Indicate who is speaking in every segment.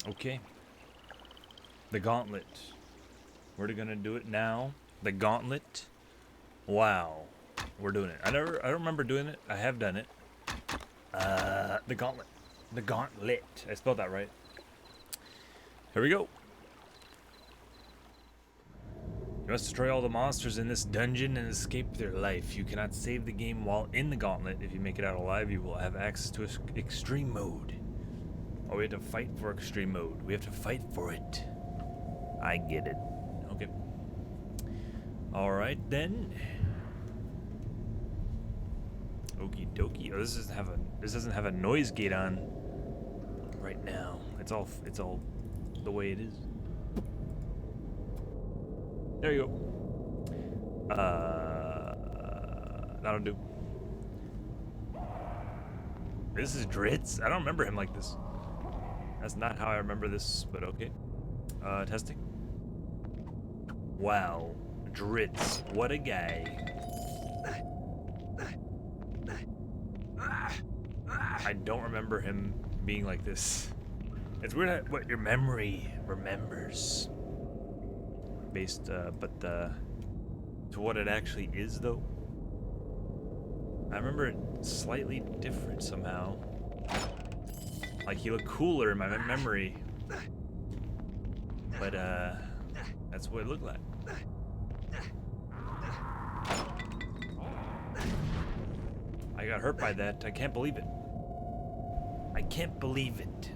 Speaker 1: Okay. The gauntlet. We're gonna do it now. The gauntlet. Wow. We're doing it. I don't remember doing it. I have done it. The gauntlet. The gauntlet. I spelled that right. Here we go. You must destroy all the monsters in this dungeon and escape their life. You cannot save the game while in the gauntlet. If you make it out alive, you will have access to extreme mode. Oh, we have to fight for extreme mode. We have to fight for it. I get it. Okay. Alright then. Okie dokie. Oh, this doesn't have a noise gate on right now. It's all the way it is. There you go. That'll do. This is Dritz? I don't remember him like this. That's not how I remember this, but okay. Testing. Wow. Dritz. What a guy. I don't remember him being like this. It's weird what your memory remembers. But to what it actually is, though. I remember it slightly different somehow. Like he looked cooler in my memory. But that's what it looked like. I got hurt by that. I can't believe it. I can't believe it.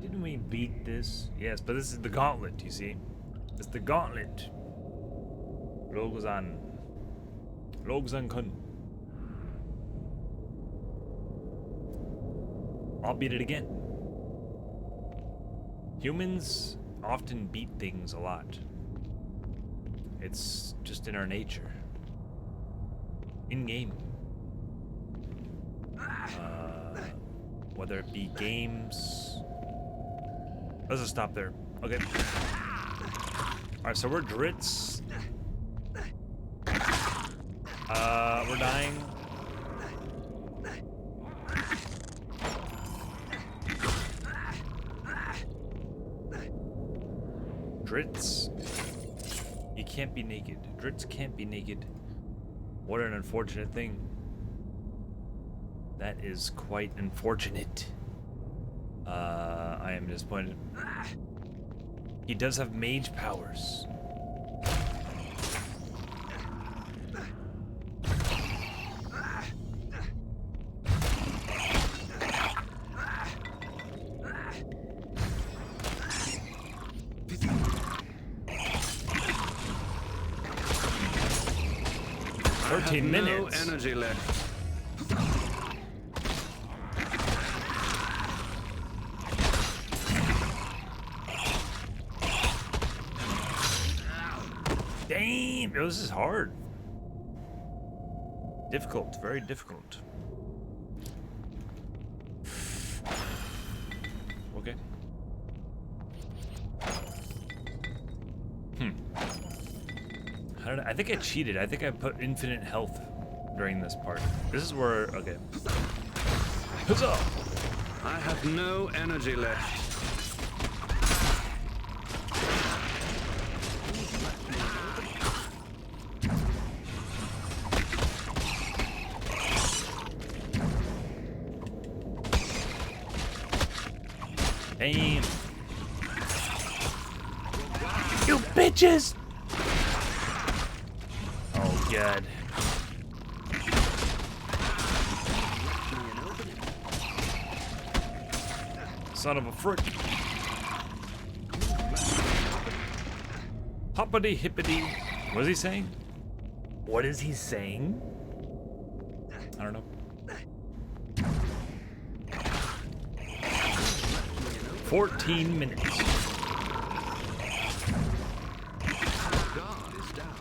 Speaker 1: Didn't we beat this? Yes, but this is the gauntlet, you see. It's the gauntlet. Logzan. Logzan Kun. I'll beat it again. Humans often beat things a lot. It's just in our nature. In-game. Whether it be games. Let's just stop there. Okay. Alright, so we're Dritz. We're dying. Dritz. You can't be naked. Dritz can't be naked. What an unfortunate thing. That is quite unfortunate. I am disappointed. He does have mage powers.
Speaker 2: I have
Speaker 1: 13
Speaker 2: no
Speaker 1: minutes.
Speaker 2: energy left.
Speaker 1: Damn, this is hard. Difficult, very difficult. Okay. I think I cheated. I think I put infinite health during this part. This is where, okay. Huzzah!
Speaker 2: I have no energy left.
Speaker 1: Damn. You bitches! Oh, God. Son of a frick. Hoppity hippity. What is he saying? What is he saying? I don't know. "14 minutes.
Speaker 2: God is down.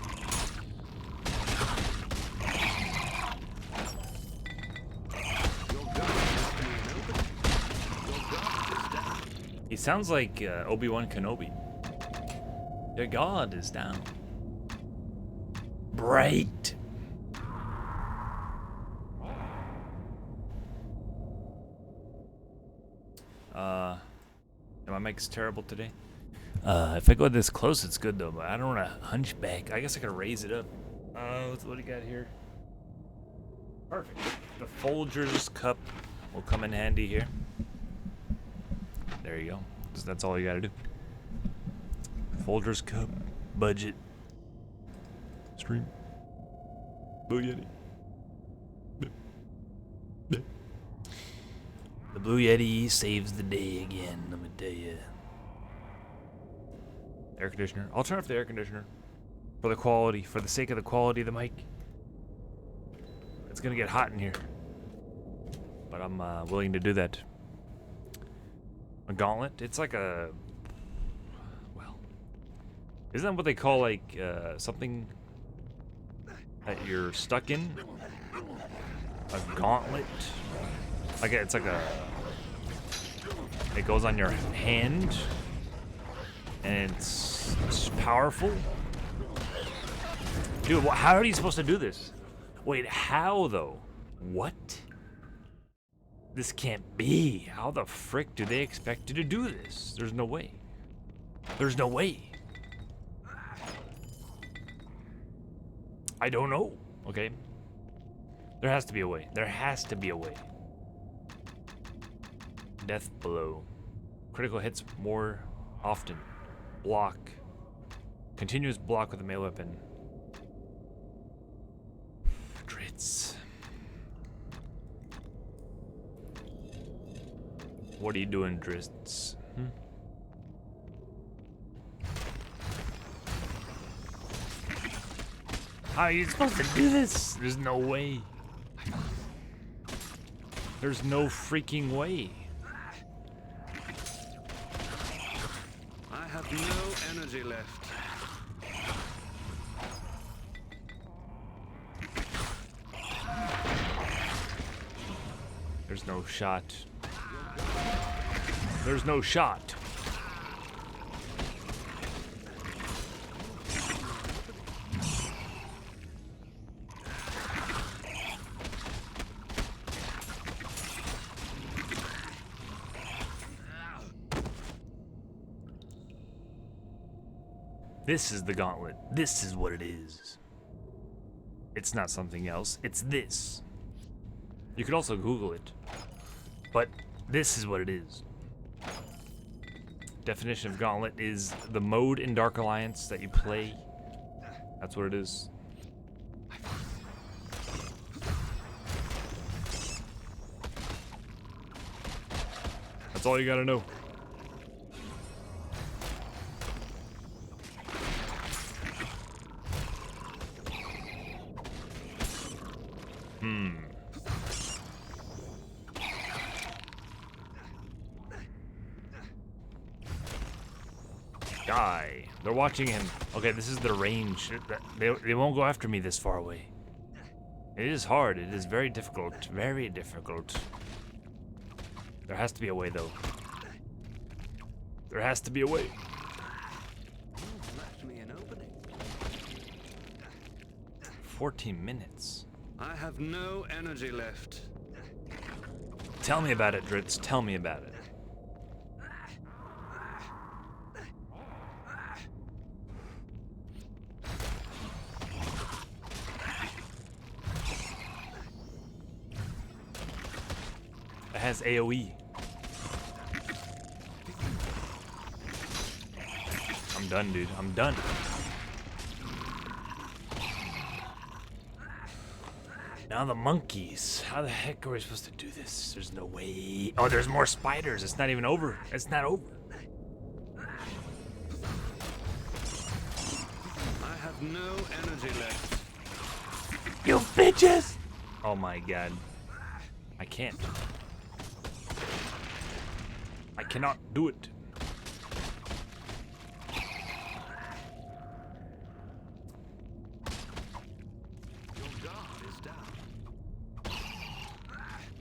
Speaker 1: He sounds like Obi-Wan Kenobi. Your god is down. Bright. My mic's terrible today. If I go this close, it's good though. But I don't want to hunchback. I guess I could raise it up. What do you got here? Perfect. The Folgers cup will come in handy here. There you go. That's all you gotta do. Folgers cup, budget, stream, Blue Yeti. The Blue Yeti saves the day again, let me tell you. Air conditioner. I'll turn off the air conditioner. For the quality, for the sake of the quality of the mic. It's gonna get hot in here. But I'm willing to do that. A gauntlet? It's like a... Well... Isn't that what they call, like, something that you're stuck in? A gauntlet? Like, it's like a... It goes on your hand. And it's powerful. Dude, how are you supposed to do this? Wait, how, though? What? This can't be. How the frick do they expect you to do this? There's no way. There's no way. I don't know. Okay. There has to be a way. There has to be a way. Death blow. Critical hits more often. Block. Continuous block with a melee weapon. Drits. What are you doing, Drits? How are you supposed to do this? There's no way. There's no freaking way.
Speaker 2: I have no energy left.
Speaker 1: There's no shot. There's no shot. This is the gauntlet. This is what it is. It's not something else. It's this. You could also Google it. But this is what it is. Definition of gauntlet is the mode in Dark Alliance that you play. That's what it is. That's all you gotta know. Die. They're watching him. Okay, this is the range. They won't go after me this far away. It is hard. It is very difficult. Very difficult. There has to be a way, though. There has to be a way.
Speaker 2: Left me an opening.
Speaker 1: 14 minutes.
Speaker 2: I have no energy left.
Speaker 1: Tell me about it, Dritz. Tell me about it. It has AoE. I'm done, dude. I'm done. Now the monkeys. How the heck are we supposed to do this? There's no way. Oh, there's more spiders. It's not even over. It's not over.
Speaker 2: I have no energy left.
Speaker 1: You bitches! Oh my god. I can't. I cannot do it.
Speaker 2: Your guard is down.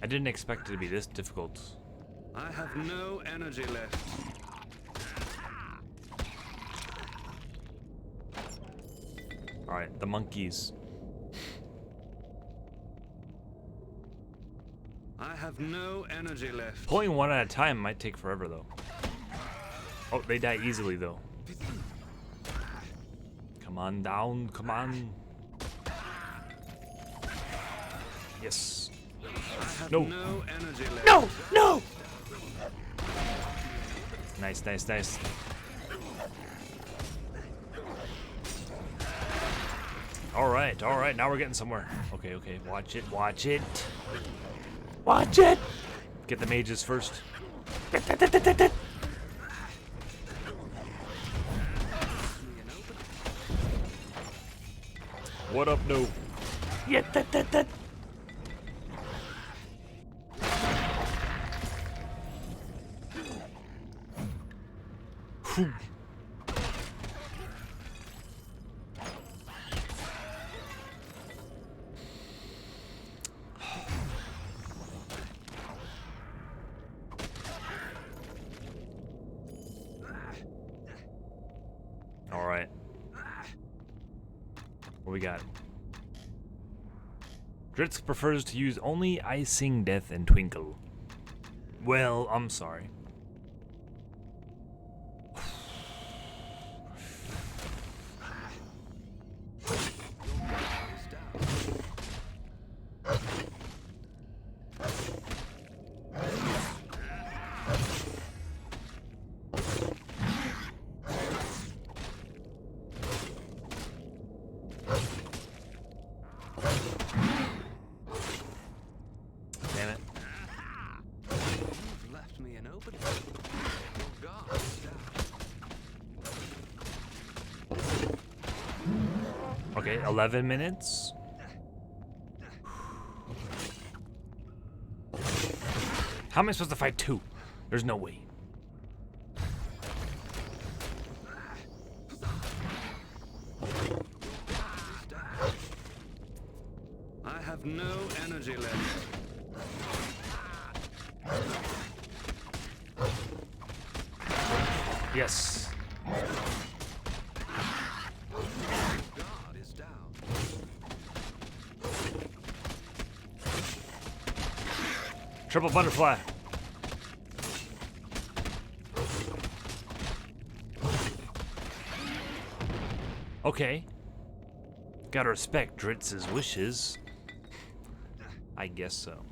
Speaker 1: I didn't expect it to be this difficult.
Speaker 2: I have no energy left.
Speaker 1: Alright, the monkeys.
Speaker 2: I have no energy left.
Speaker 1: Pulling one at a time might take forever, though. Oh, they die easily, though. Come on down, come on. Yes.
Speaker 2: I have
Speaker 1: No.
Speaker 2: no energy left.
Speaker 1: No! No! Nice, nice, nice. All right, now we're getting somewhere. Okay, okay, watch it, watch it. Watch it! Get the mages first. What up, no? Yeah, that. Phew. All right. What we got? Dritz prefers to use only Icing Death and Twinkle. Well, I'm sorry. Damn it.
Speaker 2: You've left me an opening. Your guard is down.
Speaker 1: Okay, 11 minutes. How am I supposed to fight two? There's no way.
Speaker 2: I have no energy left.
Speaker 1: Yes.
Speaker 2: Guard is down.
Speaker 1: Triple butterfly. Okay. Gotta respect Dritz's wishes. I guess so.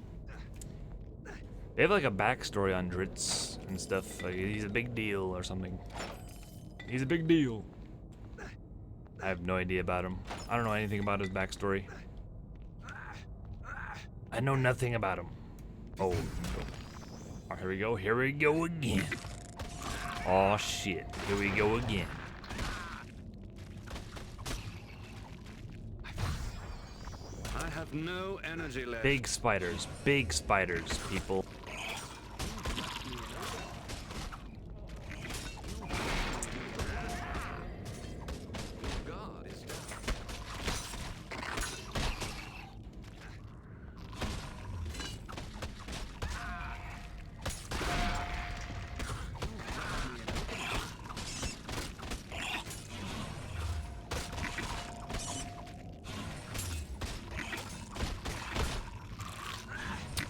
Speaker 1: They have like a backstory on Dritz and stuff. Like he's a big deal or something. He's a big deal. I have no idea about him. I don't know anything about his backstory. I know nothing about him. Oh, here we go. Here we go again. Oh shit. Here we go again.
Speaker 2: I have no energy left.
Speaker 1: Big spiders, people.
Speaker 2: Guard is down.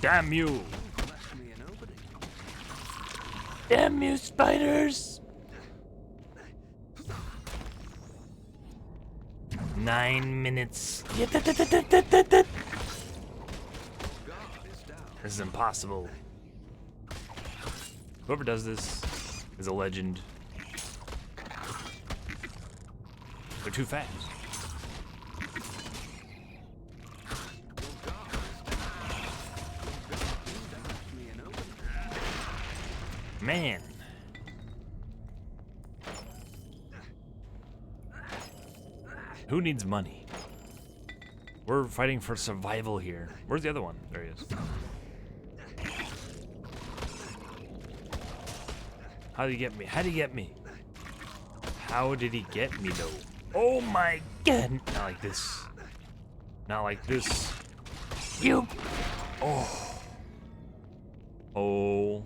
Speaker 1: Damn you!
Speaker 2: Left me an opening.
Speaker 1: Damn you, spiders! 9 minutes.
Speaker 2: Guard is down.
Speaker 1: This is impossible. Whoever does this is a legend. They're too fast.
Speaker 2: Left me an opening.
Speaker 1: Man. Who needs money? We're fighting for survival here. Where's the other one? There he is. How did he get me? How did he get me? How did he get me though? Oh my god! Not like this. Not like this. You. Oh. Oh.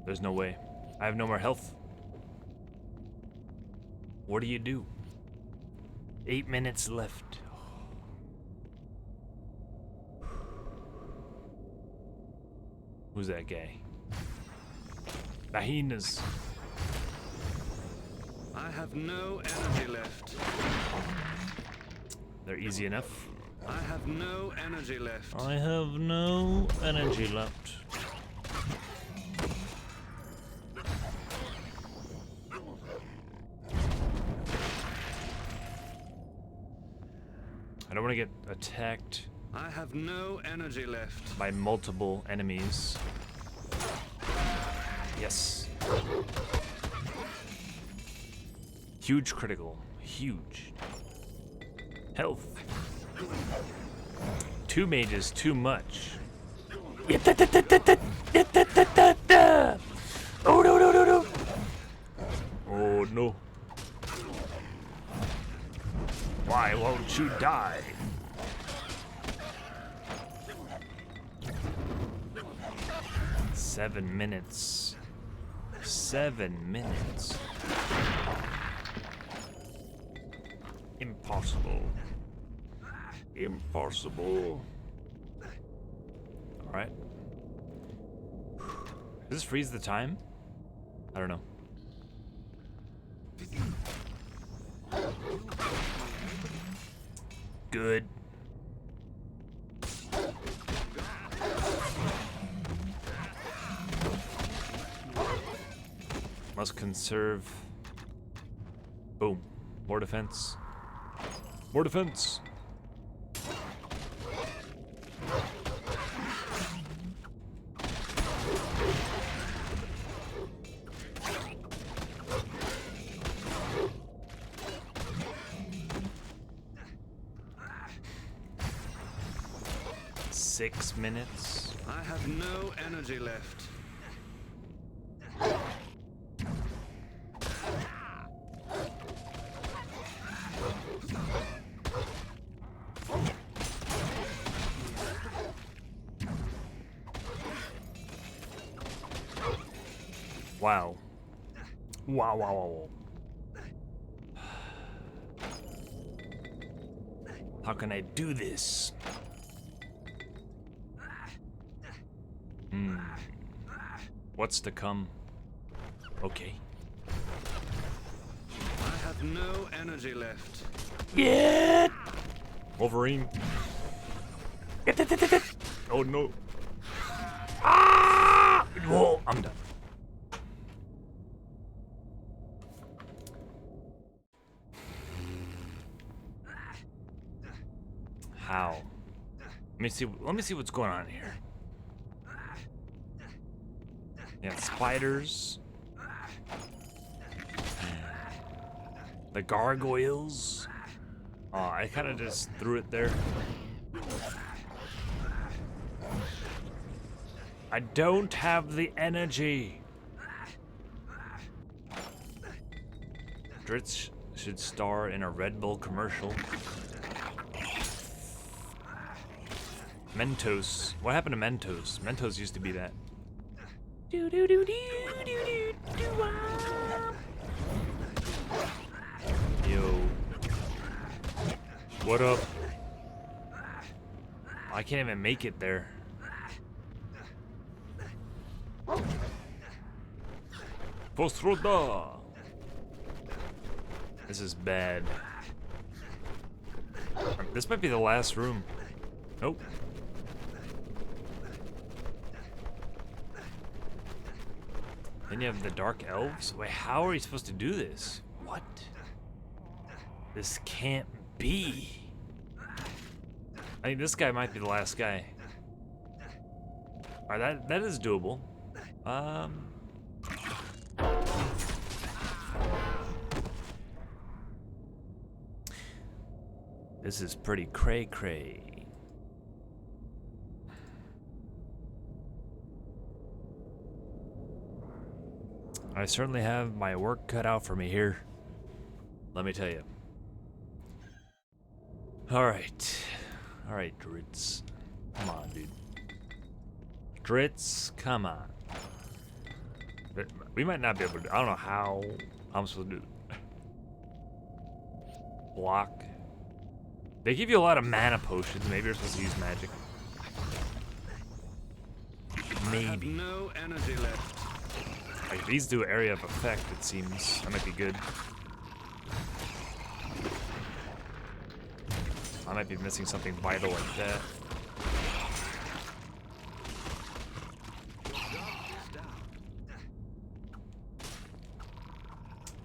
Speaker 1: There's no way. I have no more health. What do you do? 8 minutes left. Who's that guy? The hyenas.
Speaker 2: I have no energy left.
Speaker 1: They're easy enough.
Speaker 2: I have no energy left.
Speaker 1: I have no energy left. I don't want to get attacked
Speaker 2: I have no energy left.
Speaker 1: by multiple enemies. Yes. Huge critical. Huge. Health. 2 mages, too much. Oh no no no no! Oh no. Why won't you die? Seven minutes. 7 minutes. Impossible. Impossible. Alright. Does this freeze the time? I don't know. Good. Must conserve. Boom. More defense. More defense. Six minutes.
Speaker 2: I have no energy left.
Speaker 1: Wow. Wow, wow, wow. How can I do this? What's to come? Okay.
Speaker 2: I have no energy left.
Speaker 1: Yeah. Wolverine. Oh no. Ah! Whoa, I'm done. How? Let me see what's going on here. Yeah, spiders. The gargoyles. Oh, I kind of just threw it there. I don't have the energy. Dritz should star in a Red Bull commercial. Mentos. What happened to Mentos? Mentos used to be that. Do do do do do do do. Yo. What up? I can't even make it there. Postroda. This is bad. This might be the last room. Nope. Then you have the Dark Elves. Wait, how are you supposed to do this? What? This can't be. I think this guy might be the last guy. Alright, that is doable. This is pretty cray-cray. I certainly have my work cut out for me here. Let me tell you. Alright. Alright, Dritz. Come on, dude. Dritz, come on. We might not be able to. I don't know how I'm supposed to do it. Block. They give you a lot of mana potions. Maybe you're supposed to use magic. Maybe.
Speaker 2: No energy left.
Speaker 1: Like, these do area of effect, it seems. That might be good. I might be missing something vital like that.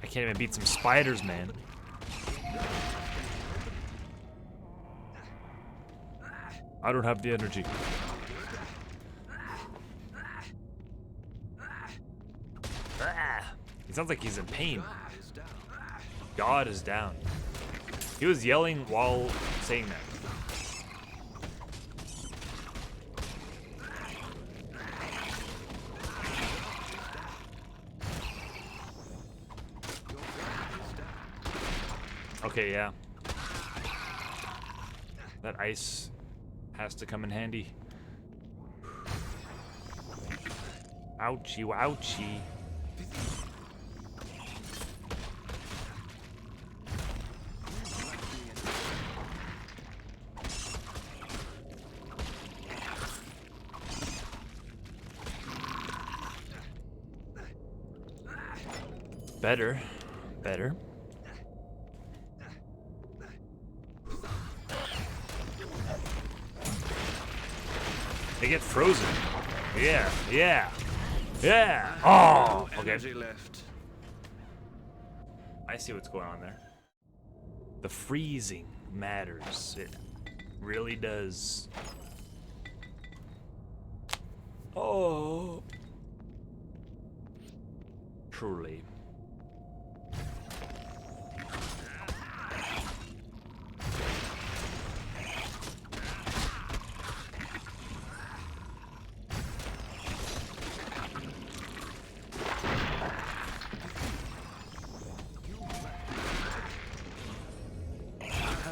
Speaker 1: I can't even beat some spiders, man. I don't have the energy. He sounds like he's in pain. God is down. He was yelling while saying that. Okay, yeah. That ice has to come in handy. Ouchie, ouchie. Better. Better. They get frozen. Yeah, yeah, yeah. Oh, okay.
Speaker 2: Energy left.
Speaker 1: I see what's going on there. The freezing matters. It really does. Oh. Truly.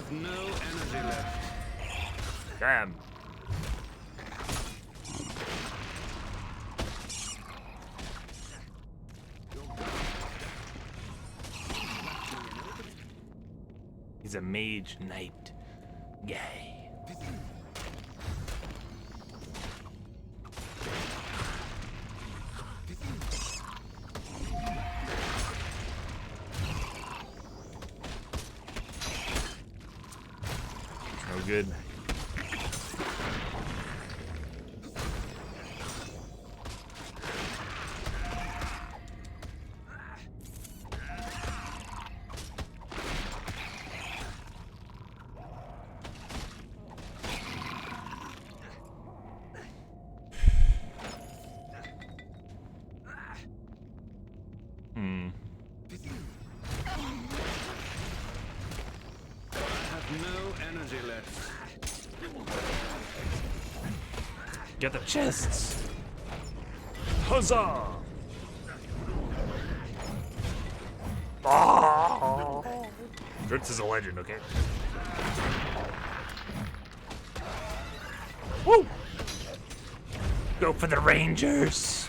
Speaker 2: No energy left.
Speaker 1: Damn. He's a mage knight guy. No good.
Speaker 2: No energy left.
Speaker 1: Get the chests. Huzzah! Oh. Dritz is a legend, okay? Woo! Go for the Rangers!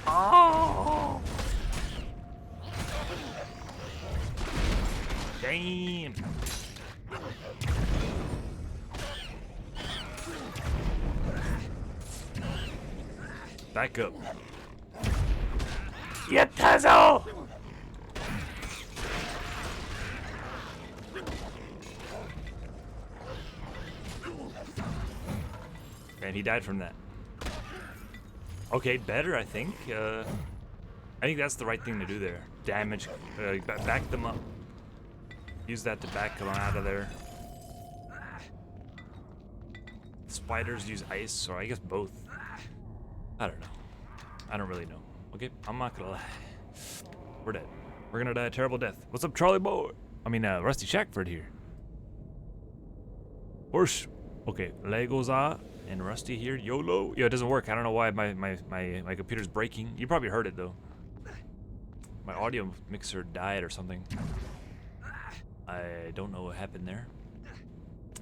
Speaker 1: Oh! Damn! Back up. Yatazo! And he died from that. Okay, better, I think. I think that's the right thing to do there. Damage, back them up. Use that to back them out of there. Spiders use ice, or I guess both. I don't know. I don't really know. Okay, I'm not gonna lie. We're dead. We're gonna die a terrible death. What's up, Charlie boy? I mean, Rusty Shackford here. Horse. Okay, Legos are and Rusty here. YOLO. Yo, it doesn't work. I don't know why my computer's breaking. You probably heard it though. My audio mixer died or something. I don't know what happened there.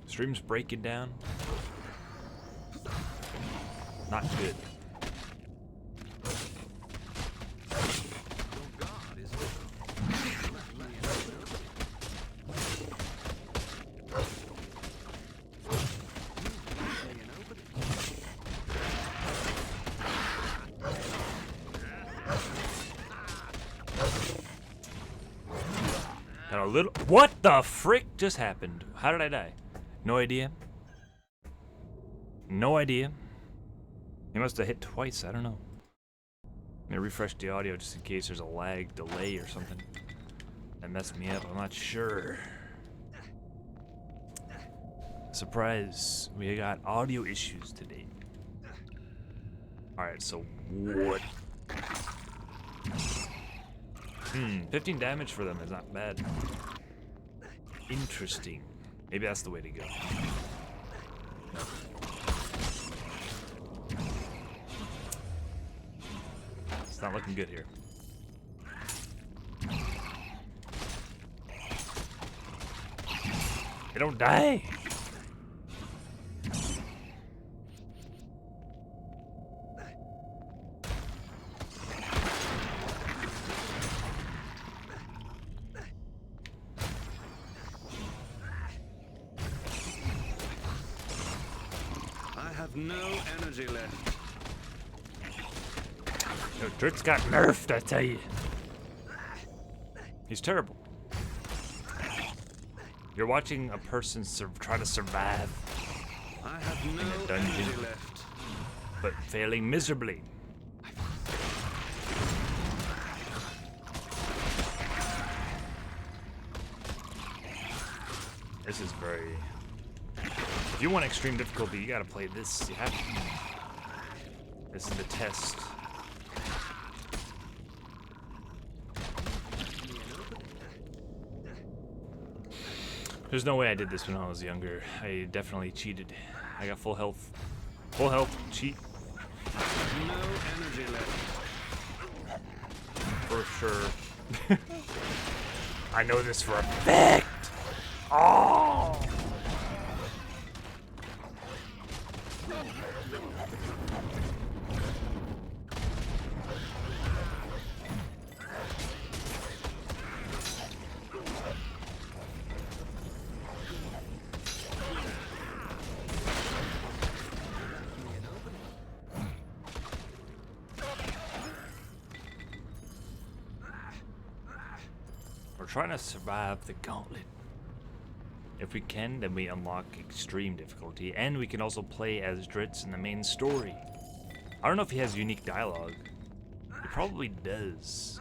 Speaker 1: Stream's breaking down. Not good. Got a little. What the frick just happened? How did I die? No idea. No idea. He must have hit twice. I don't know. Let me refresh the audio just in case there's a lag, delay, or something that messed me up. I'm not sure. Surprise, we got audio issues today. Alright, so what? 15 damage for them is not bad. Interesting. Maybe that's the way to go. It's not looking good here. They don't die.
Speaker 2: I have no energy left.
Speaker 1: Yo, Dritz got nerfed, I tell you. He's terrible. You're watching a person try to survive,
Speaker 2: I have no
Speaker 1: dungeon.
Speaker 2: energy left.
Speaker 1: but failing miserably. This is very... If you want extreme difficulty, you gotta play this. You have to. This is the test. There's no way I did this when I was younger. I definitely cheated. I got full health. Full health, cheat.
Speaker 2: No energy left.
Speaker 1: For sure. I know this for a fact. Oh! We're trying to survive the gauntlet. If we can, then we unlock extreme difficulty, and we can also play as Dritz in the main story. I don't know if he has unique dialogue. He probably does.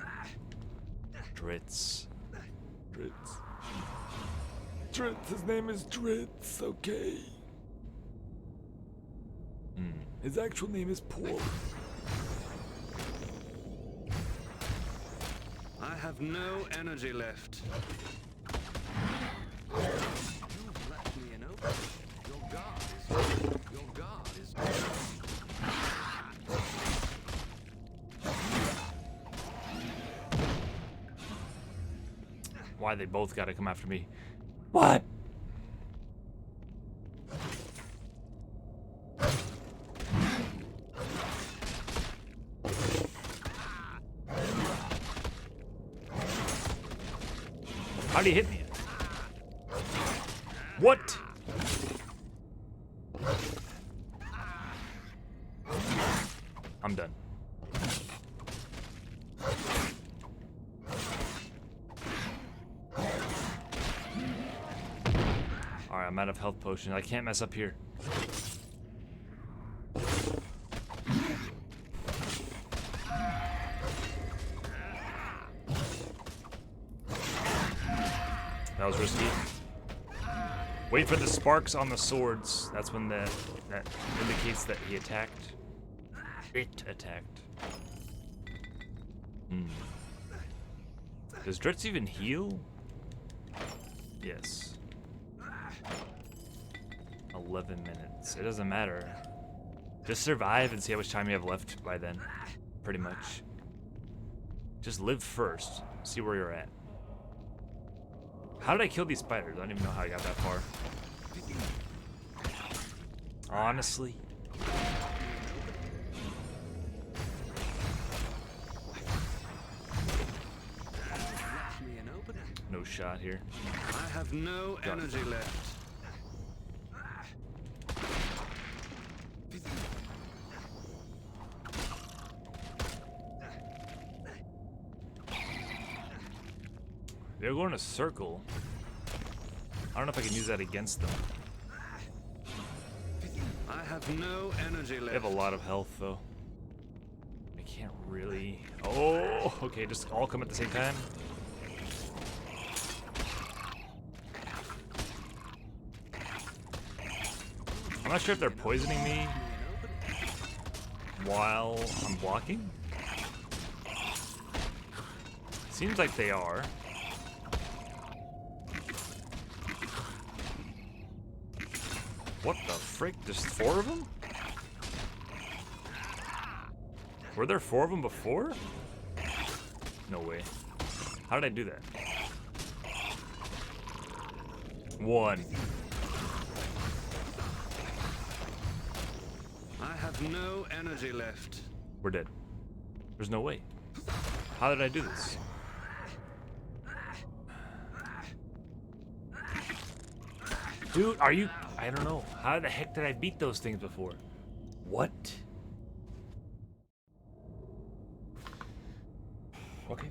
Speaker 1: Dritz. Dritz, his name is Dritz, okay. His actual name is Paul.
Speaker 2: I have no energy left. You've left me an opening. Your guard is
Speaker 1: Why they both gotta come after me? What? How'd he hit me? What? I'm done. Alright, I'm out of health potion. I can't mess up here. That was risky. Wait for the sparks on the swords. That's when that indicates that he attacked. It attacked. Does Dritz even heal? Yes. 11 minutes. It doesn't matter. Just survive and see how much time you have left by then. Pretty much. Just live first. See where you're at. How did I kill these spiders? I don't even know how I got that far. Honestly.
Speaker 2: left me an opening.
Speaker 1: No shot here.
Speaker 2: I have no energy left.
Speaker 1: They're going in a circle. I don't know if I can use that against them.
Speaker 2: I have no energy left.
Speaker 1: They have a lot of health, though. I can't really... Oh, okay, just all come at the same time. I'm not sure if they're poisoning me while I'm blocking. Seems like they are. What the frick? There's 4 of them? Were there 4 of them before? No way. How did I do that? 1.
Speaker 2: I have no energy left.
Speaker 1: We're dead. There's no way. How did I do this? Dude, are you... I don't know. How the heck did I beat those things before? What? Okay.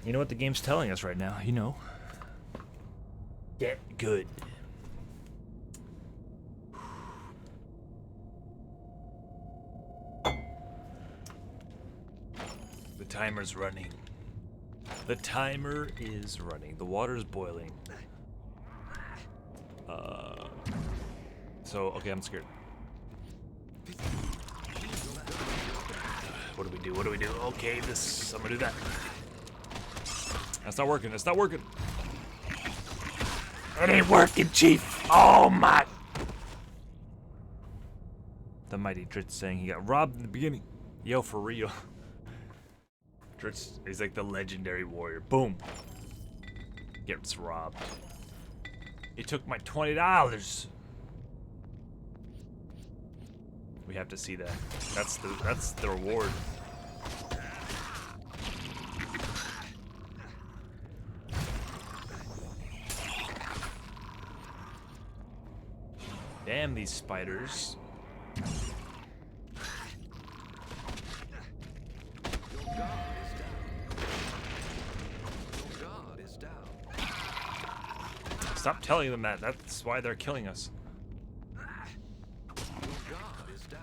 Speaker 1: You know what the game's telling us right now, you know. Get good. The timer's running. The timer is running. The water's boiling. So, okay, I'm scared. What do we do? What do we do? Okay, this... I'm gonna do that. That's not working. That's not working. It ain't working, Chief. Oh, my... The mighty Dritz saying he got robbed in the beginning. Yo, for real. Dritz is like the legendary warrior. Boom. Gets robbed. He took my $20. We have to see that. That's the reward. Damn these spiders.
Speaker 2: God is down.
Speaker 1: Stop telling them that. That's why they're killing us.
Speaker 2: God is down.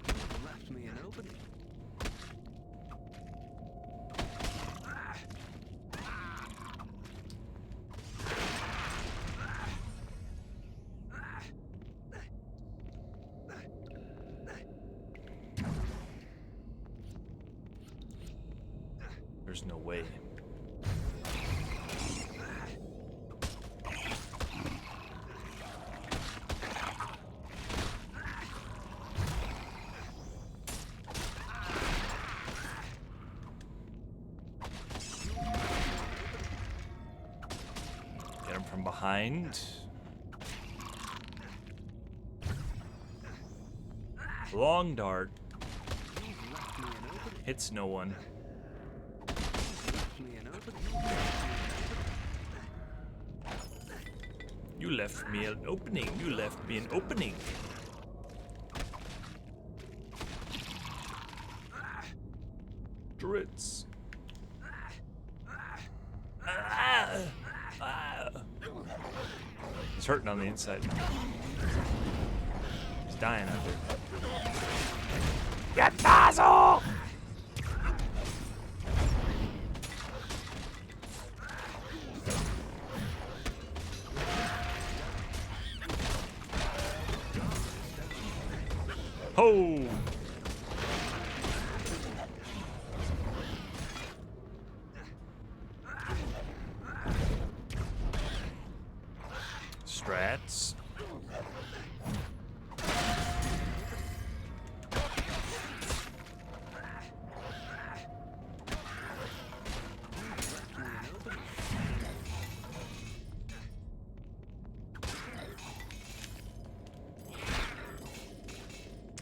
Speaker 2: You've left me an opening.
Speaker 1: There's no way. Get him from behind. Long dart. Hits no one. You left me an opening. You left me an opening. Dritz. He's hurting on the inside. He's dying out there. Get nozzle! Ho! Strats.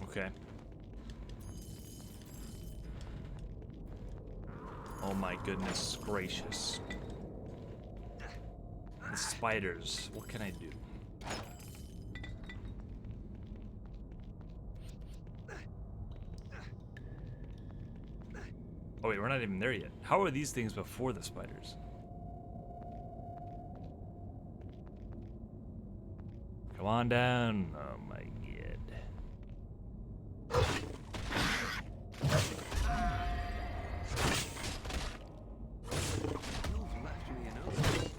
Speaker 1: Okay. Oh my goodness gracious. The spiders. What can I do? Oh wait, we're not even there yet. How are these things before the spiders? Come on down. Oh my god.
Speaker 2: You've left me an opening.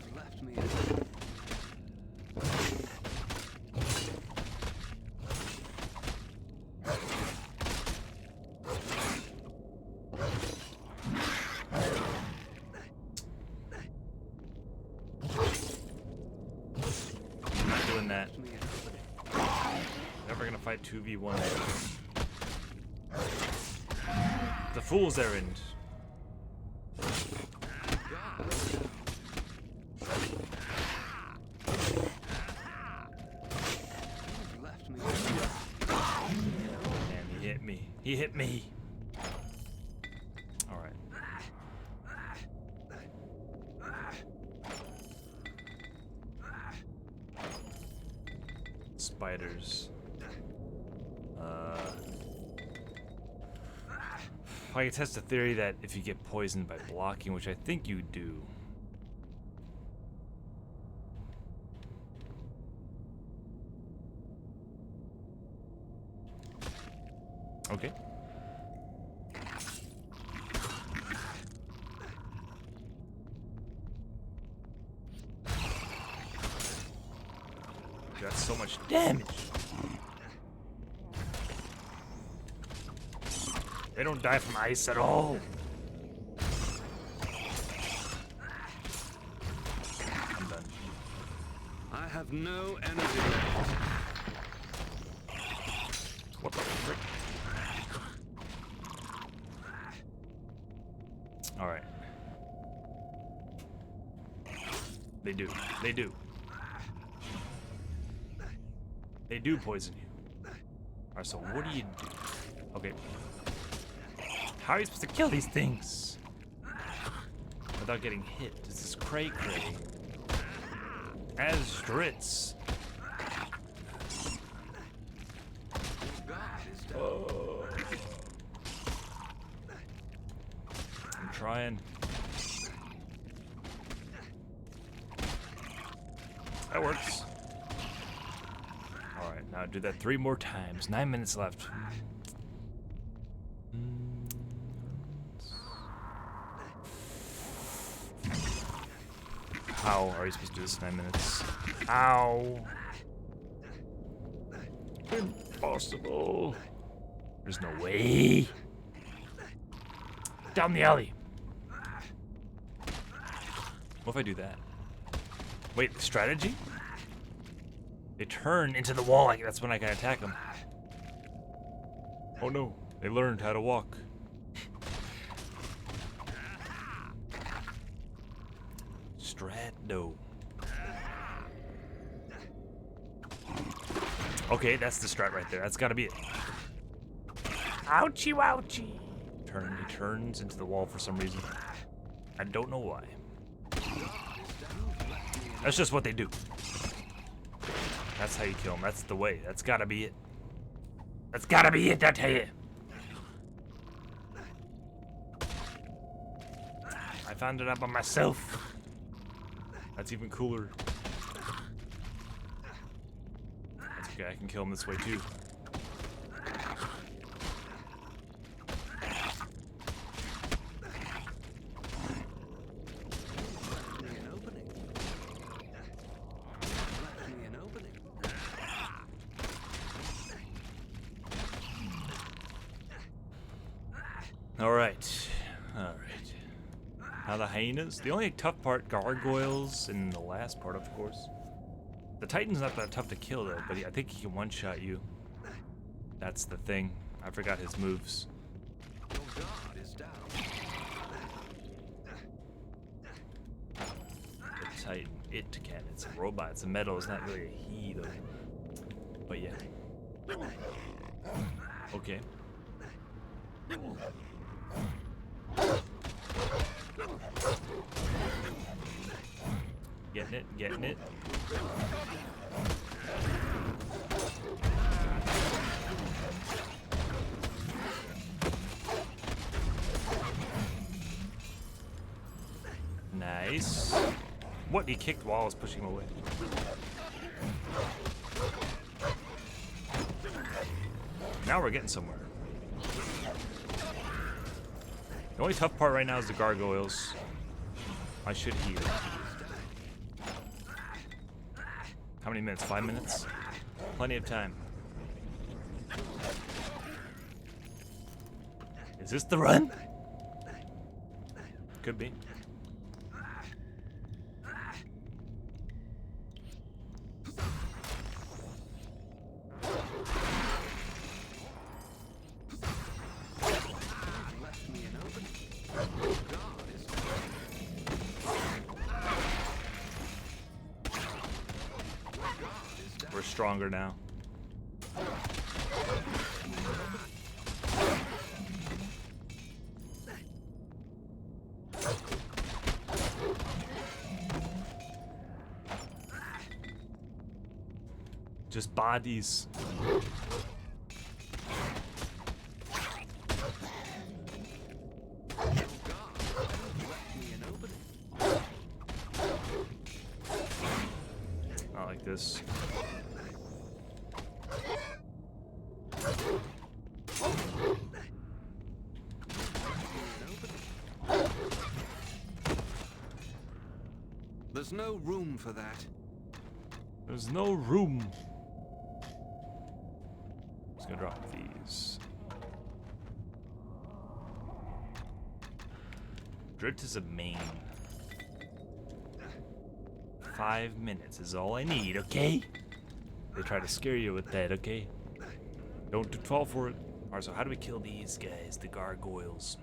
Speaker 2: You've left me an opening. You've left me an opening.
Speaker 1: I'm not doing that.
Speaker 2: Left me an opening.
Speaker 1: Never gonna fight 2v1. The fool's errand.
Speaker 2: God is down. You've left me an opening.
Speaker 1: And he hit me. He hit me. Alright. Spiders. I can test a theory that if you get poisoned by blocking, which I think you do. Okay. That's so much damage. They don't die from ice at all. I'm done.
Speaker 2: I have no energy left.
Speaker 1: What the frick? Alright. They do. They do. They do poison you. Alright, so what do you do? Okay. How are you supposed to kill these things? Without getting hit? This is cray-cray. Astritz.
Speaker 2: God is down.
Speaker 1: Oh. I'm trying. That works. Alright, now do that 3 more times. 9 minutes left. How are you supposed to do this in 9 minutes? Ow! Impossible. There's no way. Down the alley. What if I do that? Wait, strategy? They turn into the wall. That's when I can attack them. Oh no, they learned how to walk. Strado. Okay, that's the strat right there. That's gotta be it. Ouchie wouchie. He turns into the wall for some reason. I don't know why. That's just what they do. That's how you kill them. That's the way. That's gotta be it. That's gotta be it, I tell you. I found it out by myself. That's even cooler. That's okay, I can kill him this way too.
Speaker 2: Left me an opening. Left me an opening.
Speaker 1: Alright. Alright. Now the hyenas. The only tough part, gargoyles, and the last part, of course. The Titan's not that tough to kill, though, but I think he can one-shot you. That's the thing. I forgot his moves.
Speaker 2: Your guard is down.
Speaker 1: The Titan, it can. It's a robot. It's a metal. It's not really a he, though. But yeah. Okay. Getting it, getting it. Nice. What? He kicked while I was pushing him away. Now we're getting somewhere. The only tough part right now is the gargoyles. I should heal. How many minutes? 5 minutes? Plenty of time. Is this the run? Could be. We're stronger now. Just bodies. Not like this.
Speaker 2: There's no room for that.
Speaker 1: There's no room. Just gonna drop these. Drift is a main. 5 minutes is all I need, okay? They try to scare you with that, okay? Don't fall for it. Alright, so how do we kill these guys, the gargoyles?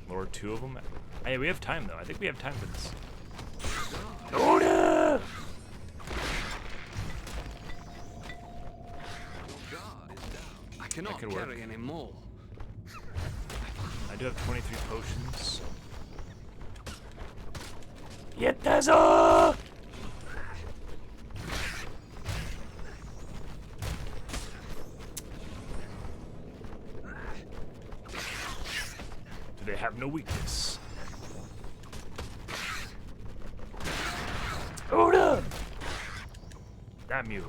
Speaker 1: Lower 2 of them? Hey, we have time though. I think we have time for this. Order!
Speaker 2: I cannot
Speaker 1: could work.
Speaker 2: carry any more.
Speaker 1: I do have 23 potions. Yettazo! Do they have no weakness? Order! Damn you.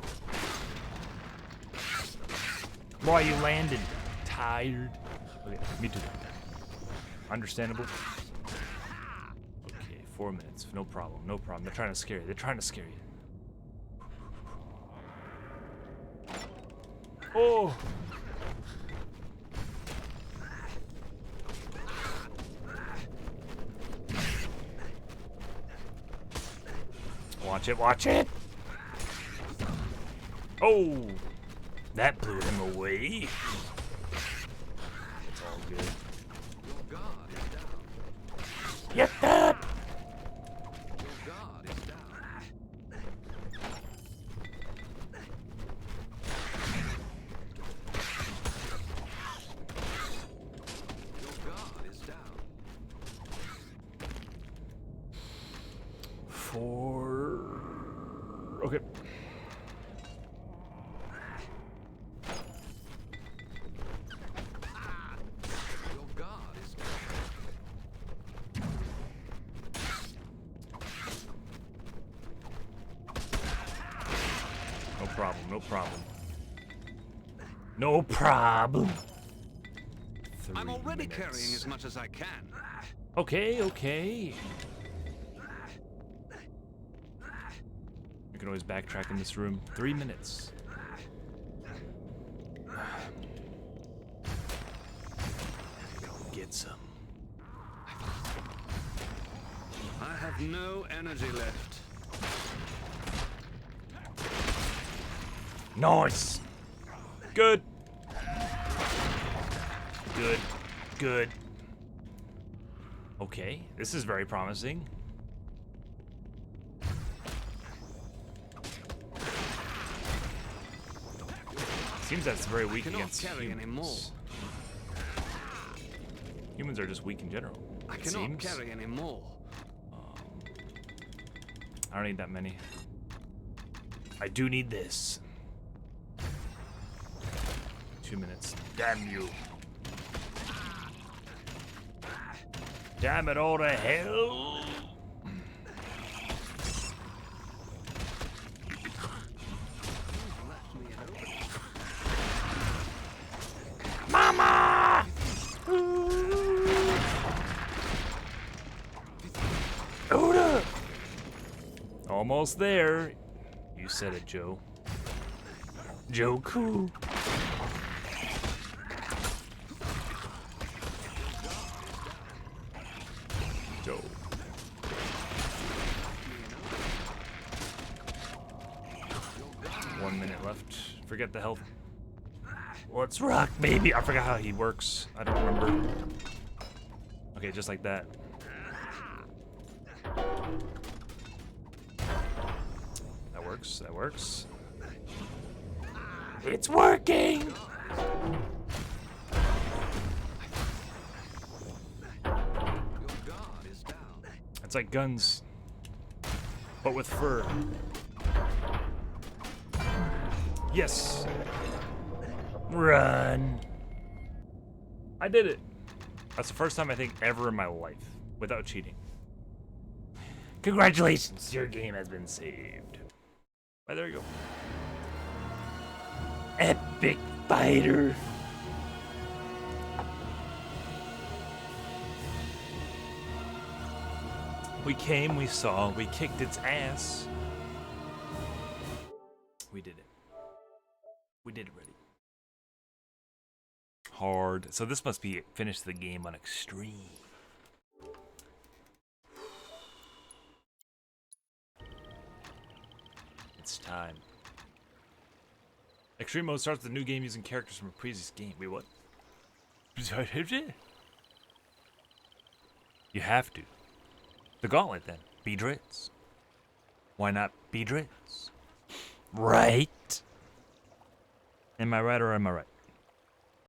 Speaker 1: Why are you landing? Tired? Okay, me too. Understandable. Okay, 4 minutes. No problem. No problem. They're trying to scare you. They're trying to scare you. Oh! Watch it, watch it! Oh! That blew him away. It's all good.
Speaker 2: Your guard is down.
Speaker 1: Get that!
Speaker 2: Your guard is down. Your guard is down.
Speaker 1: 4. Okay.
Speaker 2: Your guard is down.
Speaker 1: No problem, no problem. No problem.
Speaker 2: I'm already
Speaker 1: 3
Speaker 2: carrying
Speaker 1: minutes.
Speaker 2: as much as I can.
Speaker 1: Okay, okay. You can always backtrack in this room. 3 minutes. Go get some.
Speaker 2: I have no energy left.
Speaker 1: Nice. Good. Good. Good. Okay, this is very promising. Seems that's very weak
Speaker 2: cannot
Speaker 1: against
Speaker 2: carry
Speaker 1: humans.
Speaker 2: any more.
Speaker 1: Humans are just weak in general.
Speaker 2: I
Speaker 1: it
Speaker 2: cannot
Speaker 1: seems.
Speaker 2: carry any more.
Speaker 1: I don't need that many. I do need this. 2 minutes. Damn you. Damn it all to hell.
Speaker 2: You've left me an opening.
Speaker 1: Mama! Oda! Almost there. You said it, Joe. Joe Cool. Joe. 1 minute left. Forget the health. Let's rock, baby. I forgot how he works. I don't remember. Okay, just like that. That works. That works. It's working!
Speaker 2: Your guard is down.
Speaker 1: It's like guns, but with fur. Yes! Run! I did it! That's the first time I think ever in my life without cheating. Congratulations! Your game has been saved. Right, there you go. Epic fighter! We came, we saw, we kicked its ass. We did it. We did it already. Hard. So this must be finish the game on extreme. It's time. Extreme mode starts the new game using characters from a previous game. Wait, what? You have to. The gauntlet then. Beedritz. Why not Beedritz? Right? Am I right or am I right?